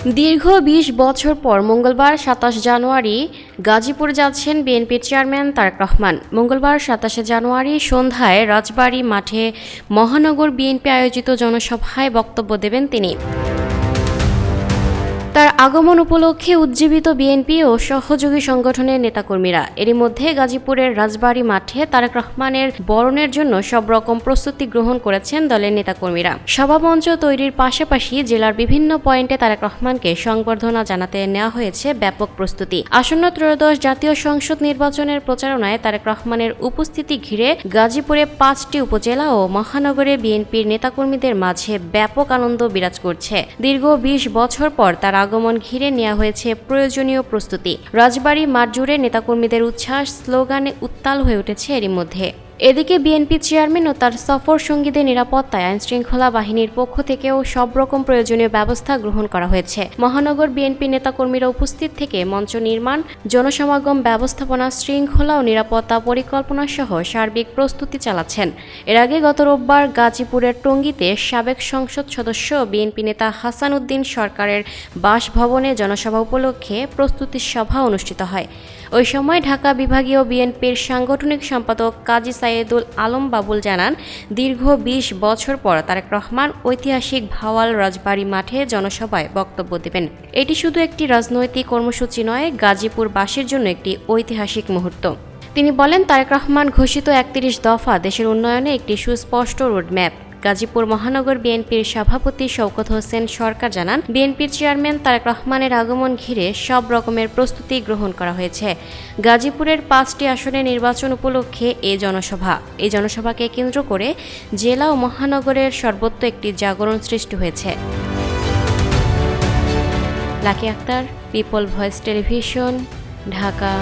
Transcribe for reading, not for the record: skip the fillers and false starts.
দীর্ঘ ২০ বছর পর মঙ্গলবার ২৭ জানুয়ারি গাজীপুর যাচ্ছেন বিএনপির চেয়ারম্যান তারেক রহমান। মঙ্গলবার ২৭ জানুয়ারি সন্ধ্যায় রাজবাড়ী মাঠে মহানগর বিএনপি আয়োজিত জনসভায় বক্তব্য দেবেন তিনি। তার আগমন উপলক্ষে উজ্জীবিত বিএনপি ও সহযোগী সংগঠনের নেতাকর্মীরা। এরই মধ্যে গাজীপুরের রাজবাড়ী মাঠে তারেক রহমানের বরণের জন্য সব রকম প্রস্তুতি গ্রহণ করেছেন দলের নেতাকর্মীরা। সভামঞ্চ তৈরির পাশাপাশি জেলার বিভিন্ন পয়েন্টে তারেক রহমানকে সংবর্ধনা জানাতে নেওয়া হয়েছে ব্যাপক প্রস্তুতি। আসন্ন ত্রয়োদশ জাতীয় সংসদ নির্বাচনের প্রচারণায় তারেক রহমানের উপস্থিতি ঘিরে গাজীপুরে ৫টি উপজেলা ও মহানগরে বিএনপির নেতাকর্মীদের মাঝে ব্যাপক আনন্দ বিরাজ করছে। দীর্ঘ ২০ বছর পর তার আগমন ঘিরে নেওয়া হয়েছে প্রয়োজনীয় প্রস্তুতি। রাজবাড়ী মাঠ জুড়ে নেতাকর্মীদের উচ্ছ্বাস স্লোগানে উত্তাল হয়ে উঠেছে এরই মধ্যে। এদিকে বিএনপি চেয়ারম্যান ও তার সফর সঙ্গীদের নিরাপত্তায় আইনশৃঙ্খলা বাহিনীর পক্ষ থেকেও সব রকম প্রয়োজনীয় ব্যবস্থা গ্রহণ করা হয়েছে। মহানগর বিএনপি নেতাকর্মীরা উপস্থিত থেকে মঞ্চ নির্মাণ, জনসমাগম ব্যবস্থাপনা, শৃঙ্খলা ও নিরাপত্তা পরিকল্পনা সহ সার্বিক প্রস্তুতি চালাচ্ছেন। এর আগে গত রোববার গাজীপুরের টঙ্গীতে সাবেক সংসদ সদস্য বিএনপি নেতা হাসান উদ্দিন সরকারের বাসভবনে জনসভা উপলক্ষে প্রস্তুতি সভা অনুষ্ঠিত হয়। ওই সময় ঢাকা বিভাগীয় বিএনপির সাংগঠনিক সম্পাদক কাজী সাইয়েদুল আলম বাবুল জানান, দীর্ঘ ২০ বছর পর তারেক রহমান ঐতিহাসিক ভাওয়াল রাজবাড়ী মাঠে জনসভায় বক্তব্য দেবেন। এটি শুধু একটি রাজনৈতিক কর্মসূচি নয়, গাজীপুরবাসীর জন্য একটি ঐতিহাসিক মুহূর্ত। তিনি বলেন, তারেক রহমান ঘোষিত ৩১ দফা দেশের উন্নয়নে একটি সুস্পষ্ট রোডম্যাপ। গাজীপুর মহানগর বিএনপির সভাপতি শওকত হোসেন সরকার জানান, বিএনপির চেয়ারম্যান তারেক রহমানের আগমন ঘিরে সব রকমের প্রস্তুতি গ্রহণ করা হয়েছে। গাজীপুরের ৫টি আসনে নির্বাচন উপলক্ষে এই জনসভাকে কেন্দ্র করে জেলা ও মহানগরের সর্বত্র একটি জাগরণ সৃষ্টি হয়েছে। Lucky Akter, people voice television, Dhaka.